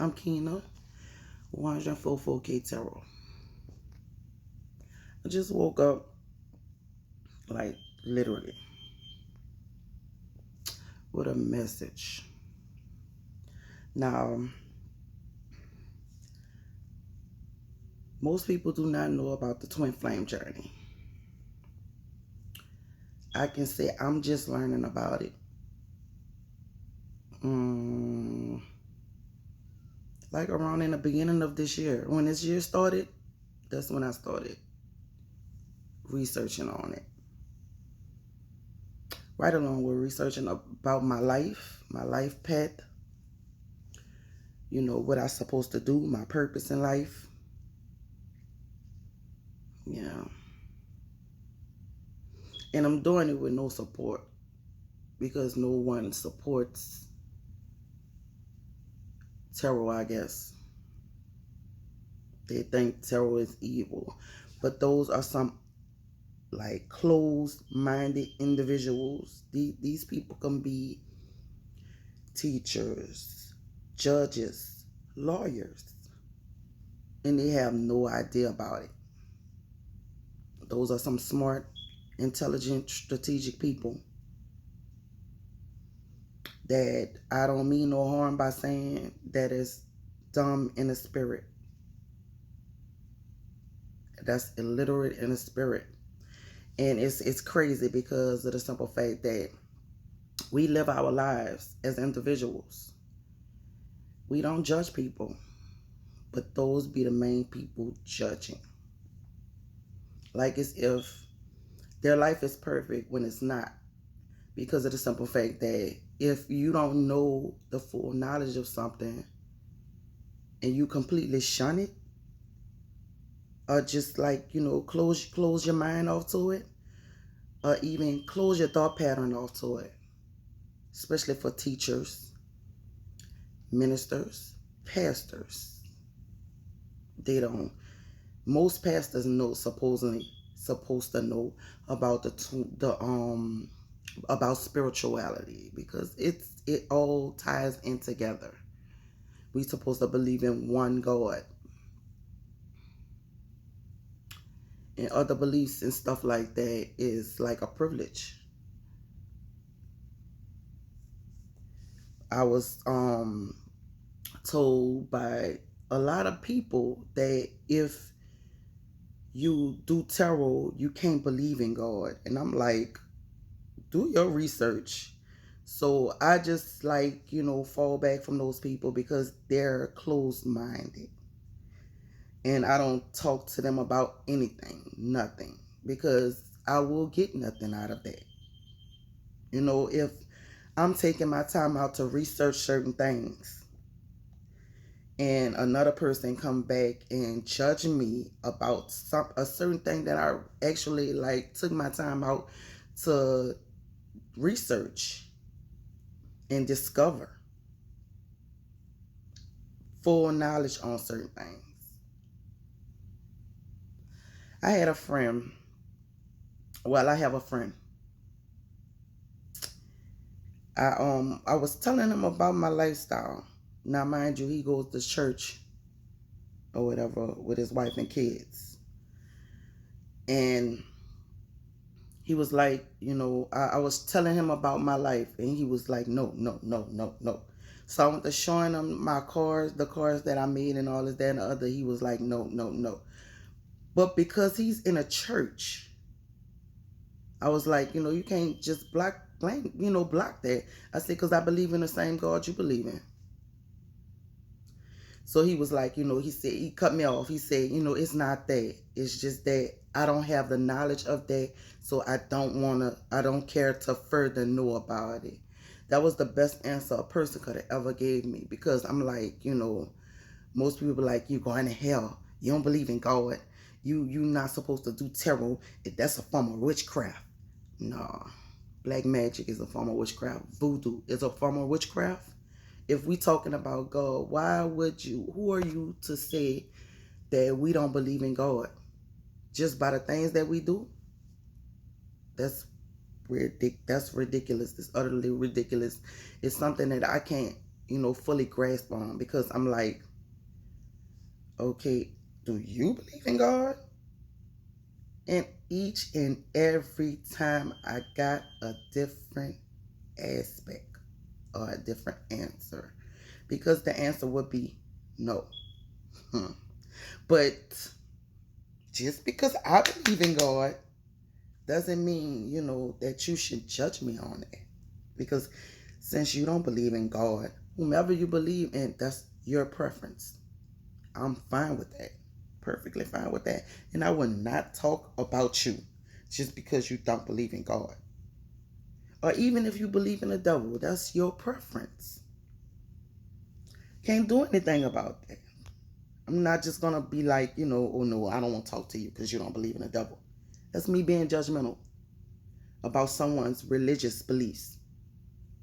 I'm Kiena, 144K Tarot. I just woke up, like literally, with a message. Now, most people do not know about the twin flame journey. I can say I'm just learning about it. Mm, like around in the beginning of this year. When this year started, that's when I started researching on it. Right along with researching about my life path, what I'm supposed to do, my purpose in life. Yeah. And I'm doing it with no support because no one supports tarot, I guess. They think tarot is evil. But those are some like closed-minded individuals. These people can be teachers, judges, lawyers, and they have no idea about it. Those are some smart, intelligent, strategic people that I don't mean no harm by saying that is dumb in the spirit. That's illiterate in the spirit. And it's crazy because of the simple fact that we live our lives as individuals. We don't judge people, but those be the main people judging. Like as if their life is perfect when it's not. Because of the simple fact that if you don't know the full knowledge of something and you completely shun it, or just like, close your mind off to it, or even close your thought pattern off to it, especially for teachers, ministers, pastors. They don't. Most pastors supposed to know about about spirituality because it all ties in together. We supposed to believe in one God. And other beliefs and stuff like that is like a privilege. I was told by a lot of people that if you do tarot, you can't believe in God. And I'm like, do your research. So I just fall back from those people because they're closed minded. And I don't talk to them about anything, nothing, because I will get nothing out of that. If I'm taking my time out to research certain things and another person come back and judge me about a certain thing that I actually took my time out to research and discover full knowledge on certain things. I had a friend. Well, I have a friend. I was telling him about my lifestyle. Now, mind you, he goes to church or whatever with his wife and kids. And he was like, I was telling him about my life, and he was like, no, no, no, no, no. So I went to showing him my cars, the cars that I made and all this, that, and the other. He was like, no, no, no. But because he's in a church, I was like, you can't just block that. I said, because I believe in the same God you believe in. So he was like, he said, he cut me off. He said, it's not that. It's just that I don't have the knowledge of that. So I don't care to further know about it. That was the best answer a person could have ever gave me. Because I'm like, most people like, you going to hell. You don't believe in God. You not supposed to do tarot. That's a form of witchcraft. Nah. Black magic is a form of witchcraft. Voodoo is a form of witchcraft. If we talking about God, who are you to say that we don't believe in God? Just by the things that we do? That's ridiculous. It's utterly ridiculous. It's something that I can't fully grasp on, because I'm like, okay, do you believe in God? And each and every time I got a different aspect or a different answer, because the answer would be no. But just because I believe in God doesn't mean, that you should judge me on it. Because since you don't believe in God, whomever you believe in, that's your preference. I'm fine with that. Perfectly fine with that. And I will not talk about you just because you don't believe in God. Or even if you believe in the devil, that's your preference. Can't do anything about that. I'm not just going to be like, oh no, I don't want to talk to you because you don't believe in the devil. That's me being judgmental about someone's religious beliefs.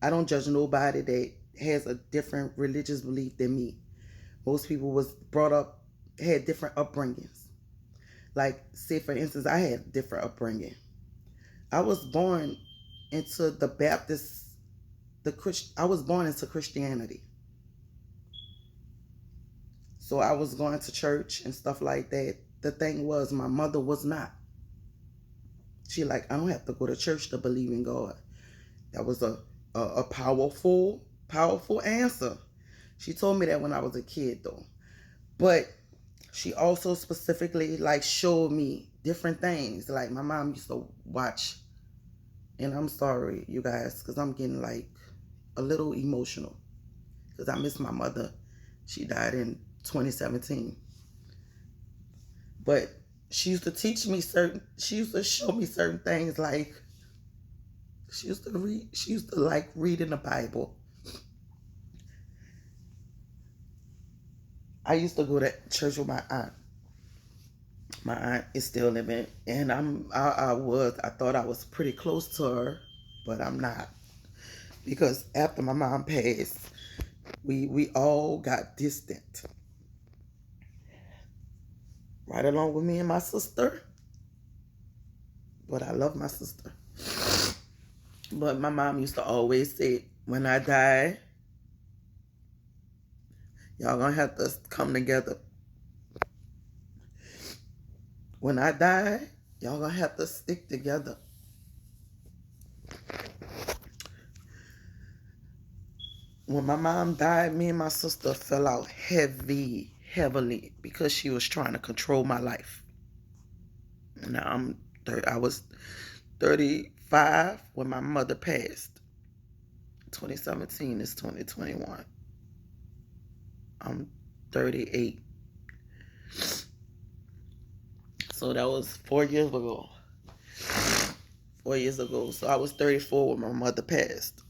I don't judge nobody that has a different religious belief than me. Most people was brought up, had different upbringings. Like, say for instance, I had different upbringing. I was born into the Baptist, I was born into Christianity. So I was going to church and stuff like that. The thing was, my mother was not. She like, I don't have to go to church to believe in God. That was a powerful answer. She told me that when I was a kid though. But she also specifically like showed me different things. Like my mom used to watch, and I'm sorry you guys, because I'm getting like a little emotional because I miss my mother. She died in 2017. But she used to teach me she used to show me certain things, like she used to like read in the Bible. I used to go to church with my aunt. My aunt is still living, and I thought I was pretty close to her, but I'm not, because after my mom passed, we all got distant. Right along with me and my sister, but I love my sister. But my mom used to always say, when I die, y'all gonna have to come together. When I die, y'all gonna have to stick together. When my mom died, me and my sister fell out heavily, because she was trying to control my life. Now I was 35 when my mother passed. 2017 is 2021. I'm 38. So that was 4 years ago. 4 years ago. So I was 34 when my mother passed.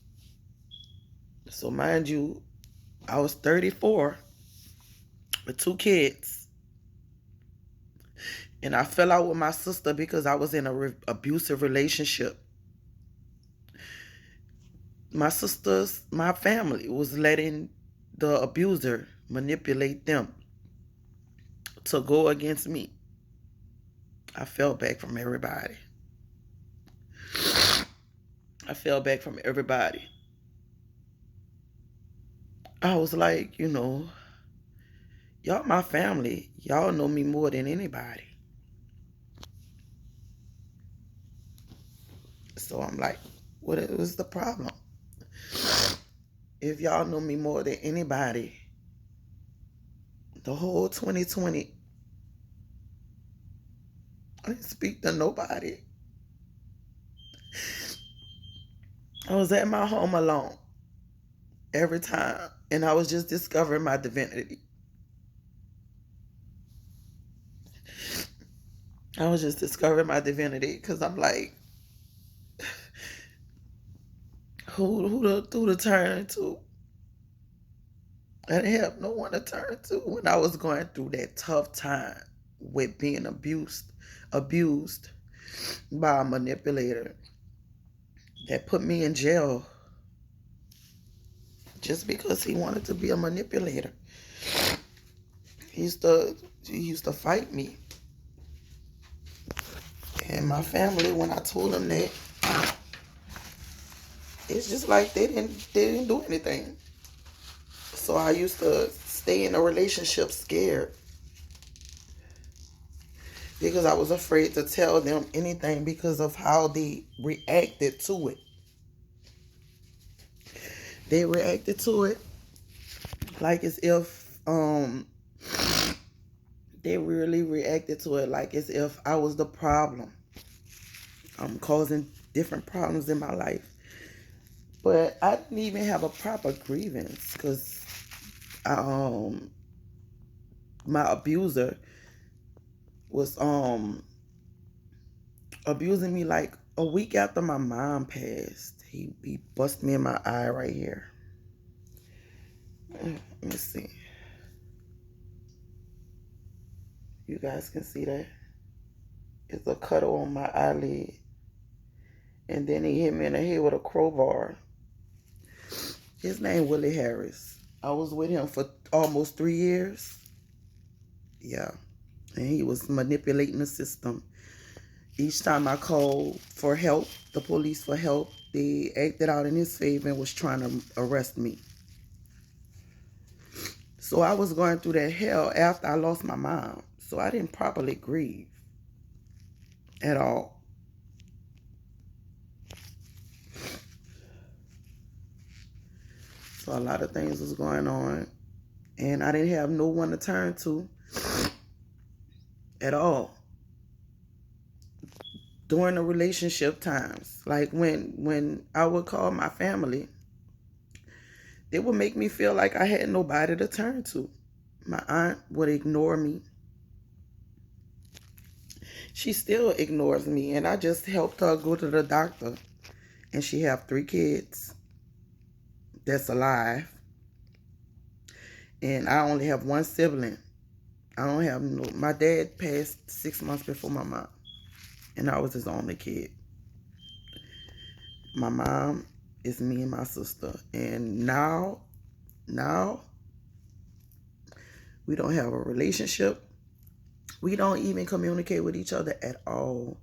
So mind you, I was 34 with 2 kids. And I fell out with my sister because I was in an abusive relationship. My family was letting the abuser manipulate them to go against me. I fell back from everybody. I was like, y'all my family. Y'all know me more than anybody. So I'm like, what is the problem? If y'all know me more than anybody, the whole 2020, I didn't speak to nobody. I was at my home alone every time, and I was just discovering my divinity. I was just discovering my divinity, because I'm like, who to turn to? I didn't have no one to turn to when I was going through that tough time with being abused by a manipulator that put me in jail just because he wanted to be a manipulator. He used to fight me. And my family, when I told them that, it's just like they didn't do anything. So I used to stay in a relationship scared because I was afraid to tell them anything because of how they reacted to it. They reacted to it like as if they really reacted to it like as if I was the problem. I'm causing different problems in my life. But I didn't even have a proper grievance because my abuser was abusing me like a week after my mom passed. He bust me in my eye right here. Let me see. You guys can see that. It's a cutter on my eyelid. And then he hit me in the head with a crowbar. His name Willie Harris. I was with him for almost 3 years. Yeah. And he was manipulating the system. Each time I called for help, the police for help, they acted out in his favor and was trying to arrest me. So I was going through that hell after I lost my mom. So I didn't properly grieve at all. So a lot of things was going on. And I didn't have no one to turn to at all. During the relationship times. Like when I would call my family, it would make me feel like I had nobody to turn to. My aunt would ignore me. She still ignores me, and I just helped her go to the doctor. And she have 3 kids that's alive. And I only have one sibling. I don't have no. My dad passed 6 months before my mom, and I was his only kid. My mom is me and my sister, and now we don't have a relationship. We don't even communicate with each other at all.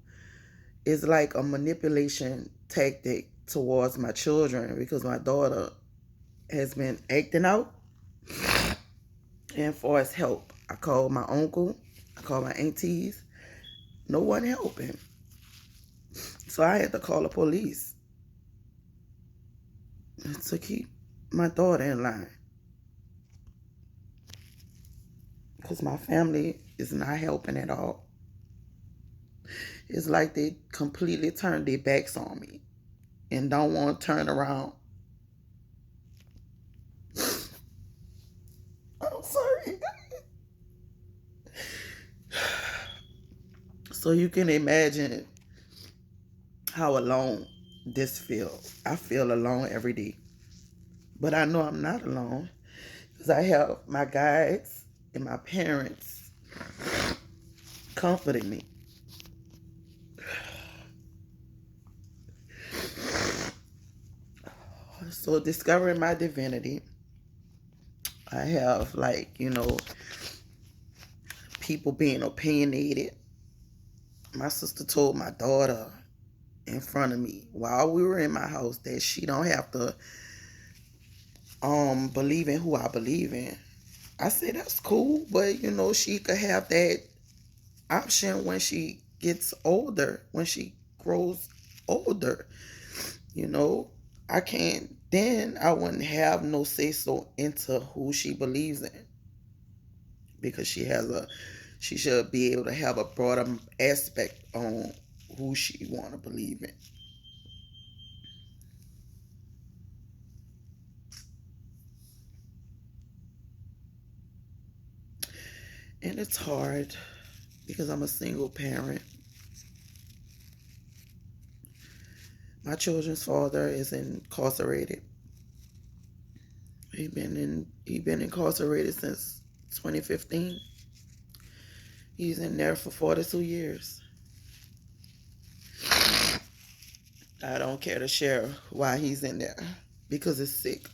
It's like a manipulation tactic towards my children because my daughter has been acting out. And for his help, I called my uncle, I called my aunties. No one helping. So I had to call the police to keep my daughter in line. Because my family is not helping at all. It's like they completely turned their backs on me and don't want to turn around. I'm sorry. So you can imagine how alone this feels. I feel alone every day. But I know I'm not alone because I have my guides and my parents comforting me. So discovering my divinity, I have people being opinionated. My sister told my daughter in front of me while we were in my house that she don't have to believe in who I believe in. I said that's cool, but she could have that option when she gets older, when she grows older. You know, I can't, then I wouldn't have no say so into who she believes in because she should be able to have a broader aspect on who she want to believe in. And it's hard because I'm a single parent. My children's father is incarcerated. He been incarcerated since 2015. He's in there for 42 years. I don't care to share why he's in there because it's sick.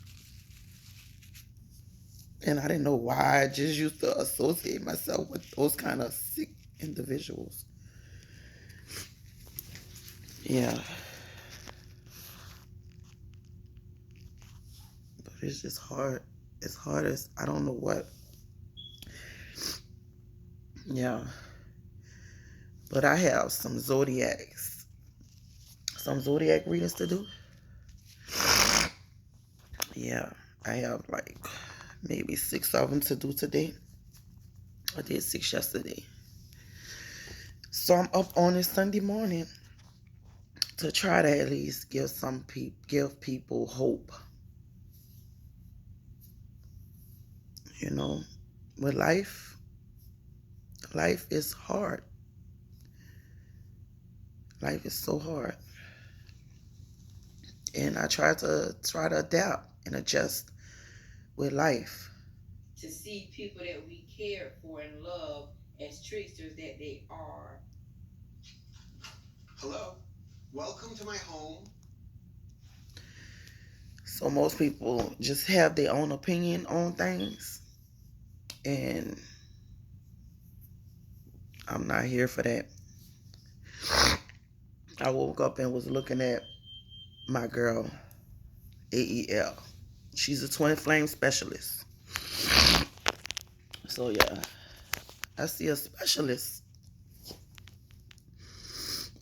And I didn't know why. I just used to associate myself with those kind of sick individuals. Yeah. But it's just hard. as hard as I don't know what. Yeah. But I have some zodiac readings to do. Yeah. I have like maybe 6 of them to do today. I did 6 yesterday. So I'm up on this Sunday morning to try to at least give people hope. You know, with life is hard. Life is so hard. And I try to adapt and adjust with life. To see people that we cared for and loved as tricksters that they are. Hello. Welcome to my home. So most people just have their own opinion on things, and I'm not here for that. I woke up and was looking at my girl, AEL. She's a twin flame specialist. So yeah, I see a specialist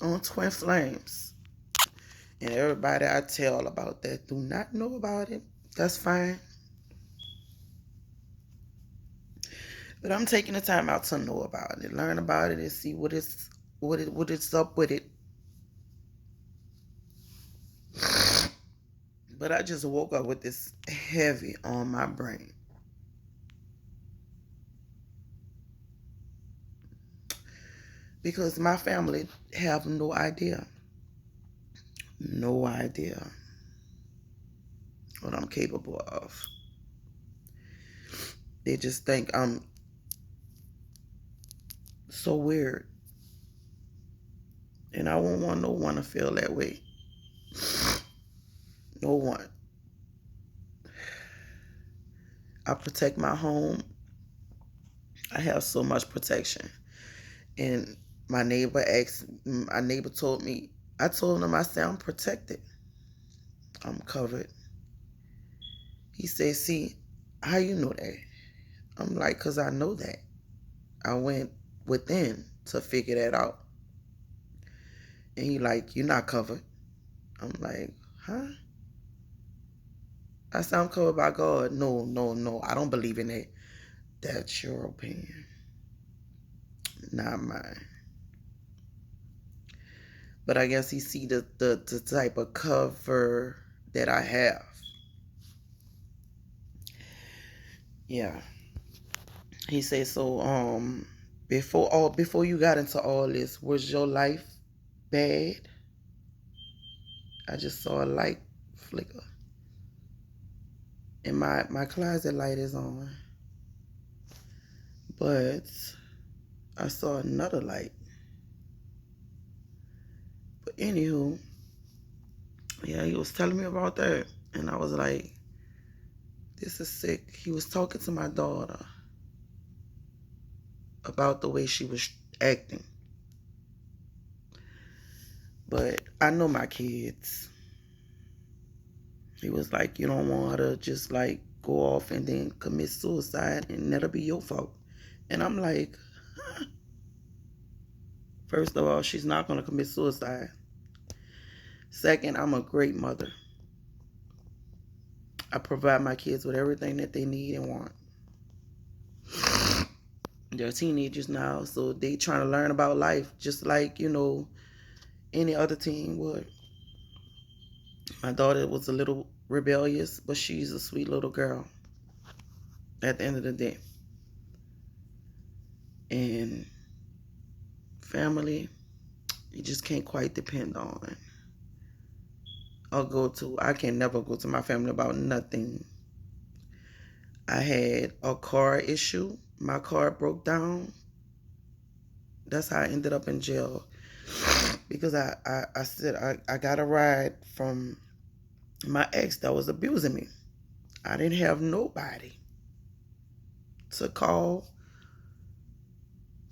on twin flames. And everybody I tell about that do not know about it. That's fine. But I'm taking the time out to know about it, learn about it, and see what it's up with it. But I just woke up with this heavy on my brain. Because my family have no idea. No idea what I'm capable of. They just think I'm so weird. And I won't want no one to feel that way. No one. I protect my home. I have so much protection. And my neighbor told me, I told him, I said, I'm protected. I'm covered. He said, see, how you know that? I'm like, because I know that. I went within to figure that out. And he like, you're not covered. I'm like, huh? I said, I'm covered by God. No, no, no. I don't believe in that. That's your opinion, not mine. But I guess he see the type of cover that I have. Yeah. He said, so before you got into all this, was your life bad? I just saw a light flicker. And my closet light is on. But I saw another light. But anywho, yeah, he was telling me about that. And I was like, this is sick. He was talking to my daughter about the way she was acting. But I know my kids. He was like, you don't want her to just like go off and then commit suicide and that'll be your fault. And I'm like, first of all, she's not going to commit suicide. Second, I'm a great mother. I provide my kids with everything that they need and want. They're teenagers now, so they trying to learn about life just like, any other teen would. My daughter was a little rebellious, but she's a sweet little girl at the end of the day. And family, you just can't quite depend on or go to. I can never go to my family about nothing. I had a car issue. My car broke down. That's how I ended up in jail. Because I said I got a ride from my ex that was abusing me. I didn't have nobody to call,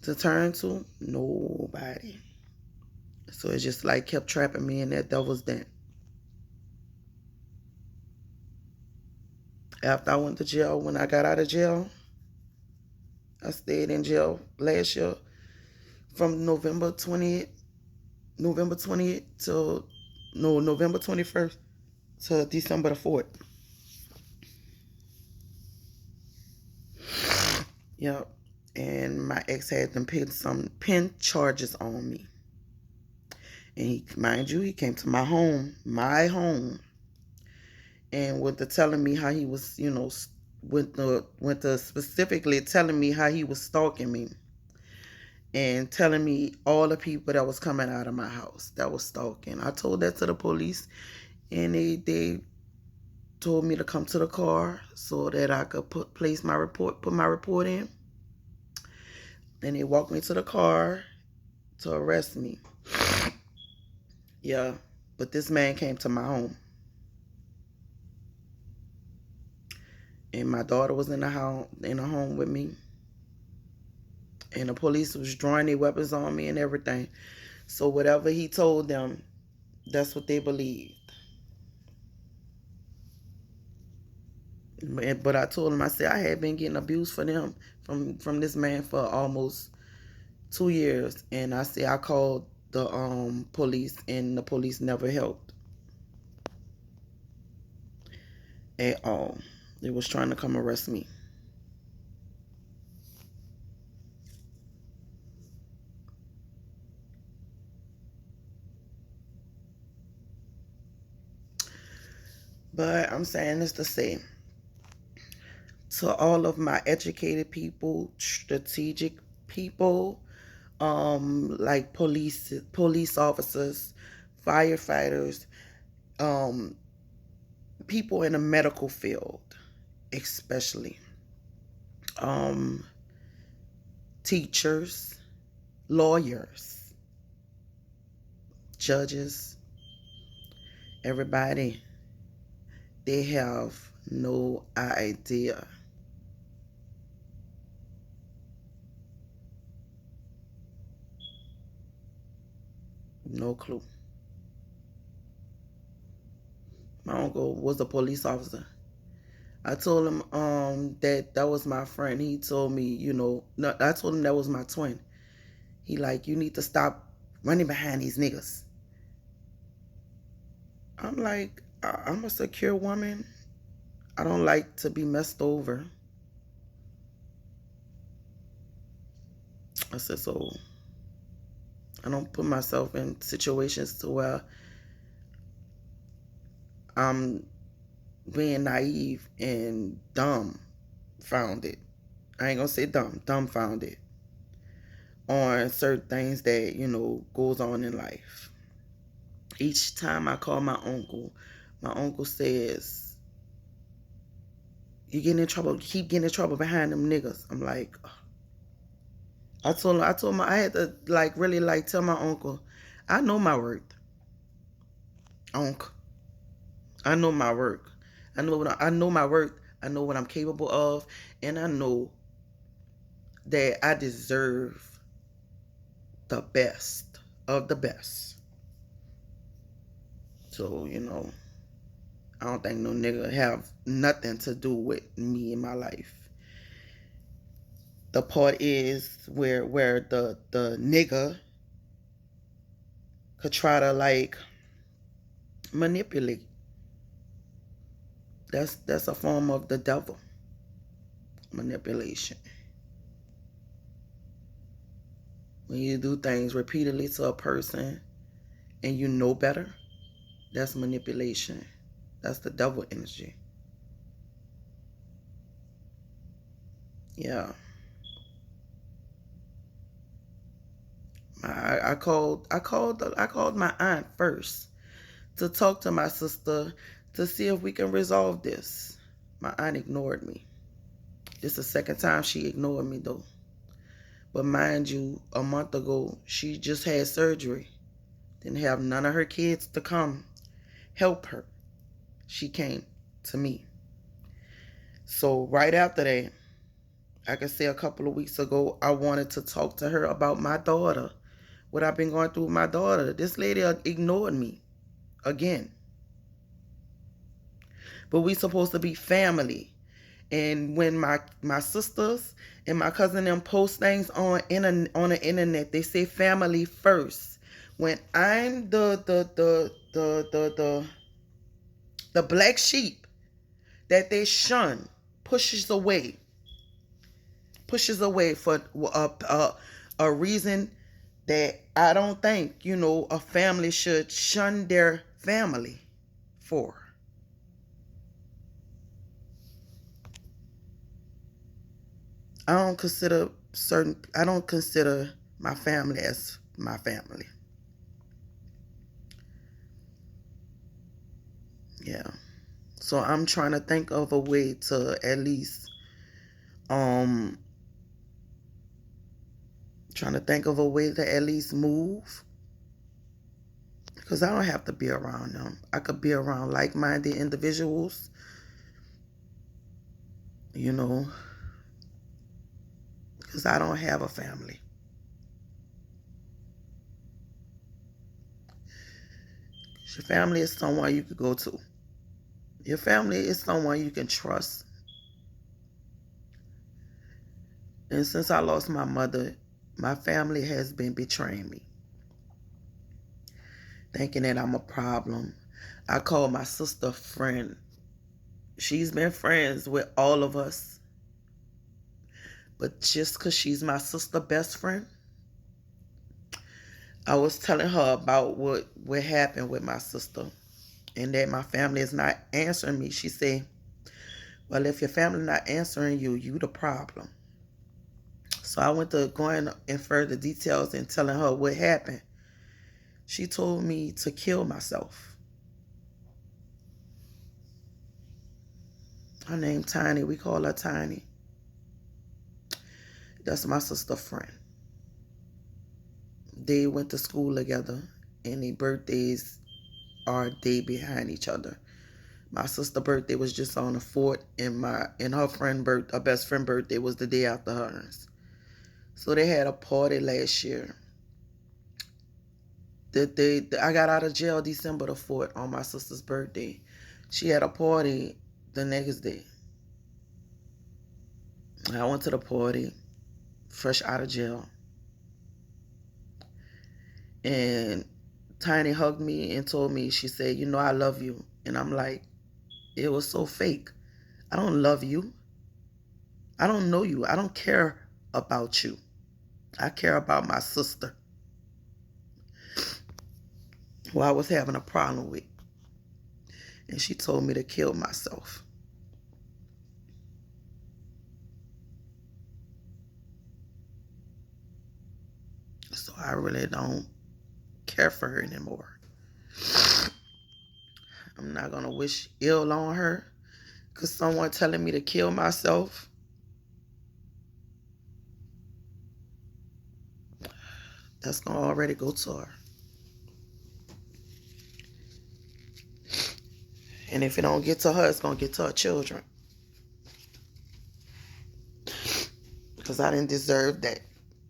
to turn to. Nobody. So it just like kept trapping me in that devil's den. After I went to jail, when I got out of jail, I stayed in jail last year from November 20th till no November 21st to December the 4th. Yep. And my ex had them pin charges on me. And he, mind you, he came to my home, and went to telling me how he was, went to specifically telling me how he was stalking me, and telling me all the people that was coming out of my house that was stalking. I told that to the police, and they told me to come to the car so that I could put my report in. Then they walked me to the car to arrest me. Yeah, but this man came to my home, and my daughter was in the home with me, and the police was drawing their weapons on me and everything. So whatever he told them, that's what they believed. But I told him, I said I had been getting abused for them from this man for almost 2 years, and I said I called the police, and the police never helped at all. They was trying to come arrest me. But I'm saying this to say, to all of my educated people, strategic people, like police officers, firefighters, um, people in the medical field, especially, um, teachers, lawyers, judges, everybody, they have no idea. No clue. My uncle was a police officer. I told him that was my friend. He told me, no, I told him that was my twin. He like, you need to stop running behind these niggas. I'm like, I'm a secure woman. I don't like to be messed over. I said, so I don't put myself in situations to where I'm being naive and dumb found it. I ain't gonna say dumb found it on certain things that, goes on in life. Each time I call my uncle says, you getting in trouble, keep getting in trouble behind them niggas. I'm like, ugh. I told him I had to like really like tell my uncle, I know my worth. Uncle, I know my work. I know my worth. I know what I'm capable of, and I know that I deserve the best of the best. So, I don't think no nigga have nothing to do with me in my life. The part is where the nigga could try to like manipulate. That's a form of the devil. Manipulation. When you do things repeatedly to a person and you know better, that's manipulation. That's the devil energy. Yeah. I called my aunt first to talk to my sister to see if we can resolve this. My aunt ignored me. This is the second time she ignored me though. But mind you, a month ago she just had surgery. Didn't have none of her kids to come help her. She came to me. So right after that, I could say a couple of weeks ago, I wanted to talk to her about my daughter. What I've been going through with my daughter. This lady ignored me again. But we supposed to be family. And when my sisters and my cousin them post things on the internet, they say family first. When I'm the black sheep that they shun, pushes away, for a reason that I don't think a family should shun their family for. I don't consider my family as my family. Yeah. So I'm trying to think of a way to at least um trying to think of a way to at least move, because I don't have to be around them. I could be around like-minded individuals, you know, because I don't have a family. Your family is someone you could go to. Your family is someone you can trust. And since I lost my mother, my family has been betraying me, thinking that I'm a problem. I call my sister friend. She's been friends with all of us. But just because she's my sister best friend, I was telling her about what happened with my sister and that my family is not answering me. She said, well, if your family not answering you, you the problem. So I went to going in further details and telling her what happened. She told me to kill myself. Her name Tiny. We call her Tiny. That's my sister friend. They went to school together, and their birthdays are a day behind each other. My sister's birthday was just on the 4th, and her best friend birthday was the day after hers. So they had a party last year. I got out of jail December the 4th on my sister's birthday. She had a party the next day. I went to the party, fresh out of jail, and Tiny hugged me and told me, she said, I love you. And I'm like, it was so fake. I don't love you. I don't know you. I don't care about you. I care about my sister, who I was having a problem with. And she told me to kill myself. So I really don't care for her anymore. I'm not going to wish ill on her because someone telling me to kill myself, that's going to already go to her. And if it don't get to her, it's going to get to her children. Because I didn't deserve that.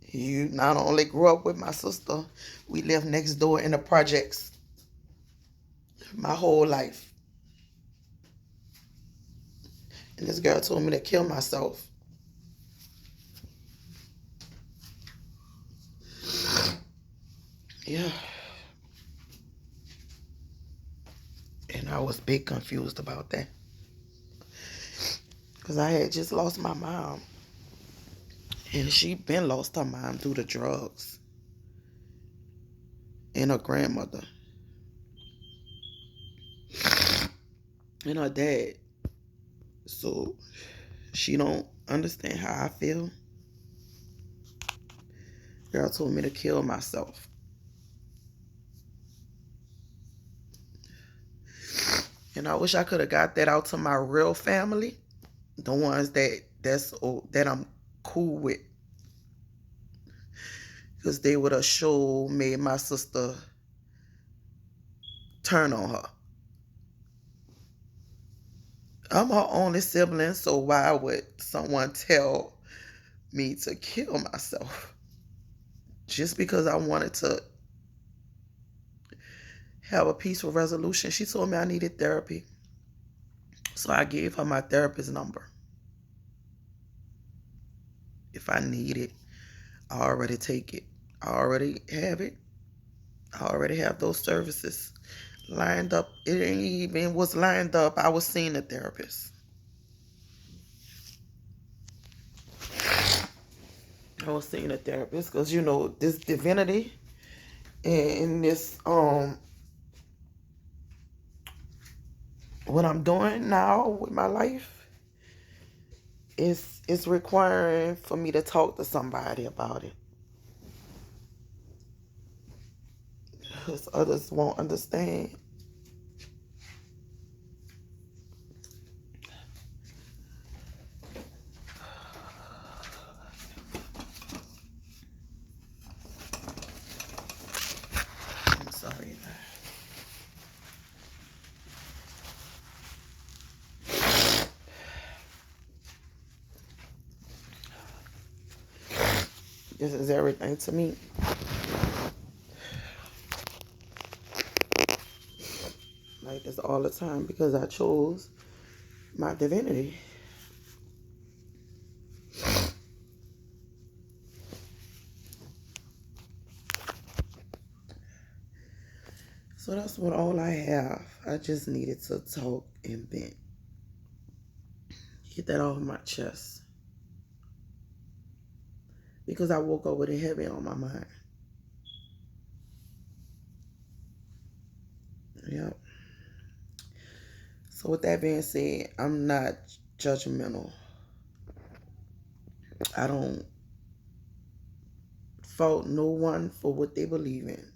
You not only grew up with my sister, we lived next door in the projects my whole life. And this girl told me to kill myself. Yeah. And I was big confused about that. Because I had just lost my mom. And she been lost her mom due to drugs. And her grandmother. And her dad. So she don't understand how I feel. Girl told me to kill myself. And I wish I could have got that out to my real family. The ones that I'm cool with. Because they would have sure made my sister turn on her. I'm her only sibling, so why would someone tell me to kill myself? Just because I wanted to have a peaceful resolution. She told me I needed therapy. So I gave her my therapist number. If I need it, I already take it. I already have it. I already have those services lined up. It ain't even was lined up. I was seeing a therapist. I was seeing a therapist because this divinity and this what I'm doing now with my life is requiring for me to talk to somebody about it because others won't understand. I'm sorry. This is everything to me. Like this all the time because I chose my divinity. So that's what all I have. I just needed to talk and vent. Get that off my chest. Because I woke up with a heavy on my mind. Yep. So with that being said, I'm not judgmental. I don't fault no one for what they believe in.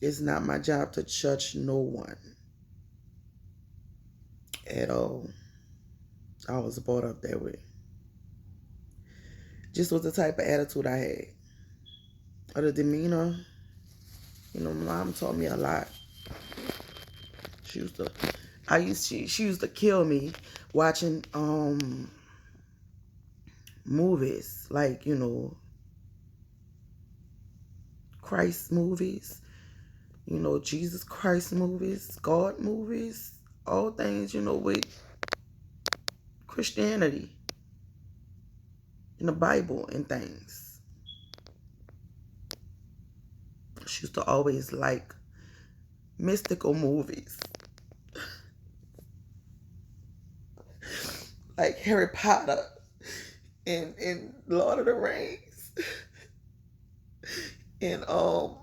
It's not my job to judge no one at all. I was brought up that way. Just with the type of attitude I had. Or the demeanor. My mom taught me a lot. She used to she used to kill me watching movies like, Christ movies, Jesus Christ movies, God movies, all things, with Christianity in the Bible and things. She used to always like mystical movies like Harry Potter and Lord of the Rings and I'm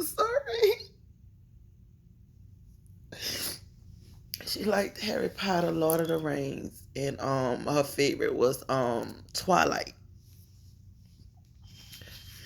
sorry. She liked Harry Potter, Lord of the Rings, and her favorite was Twilight.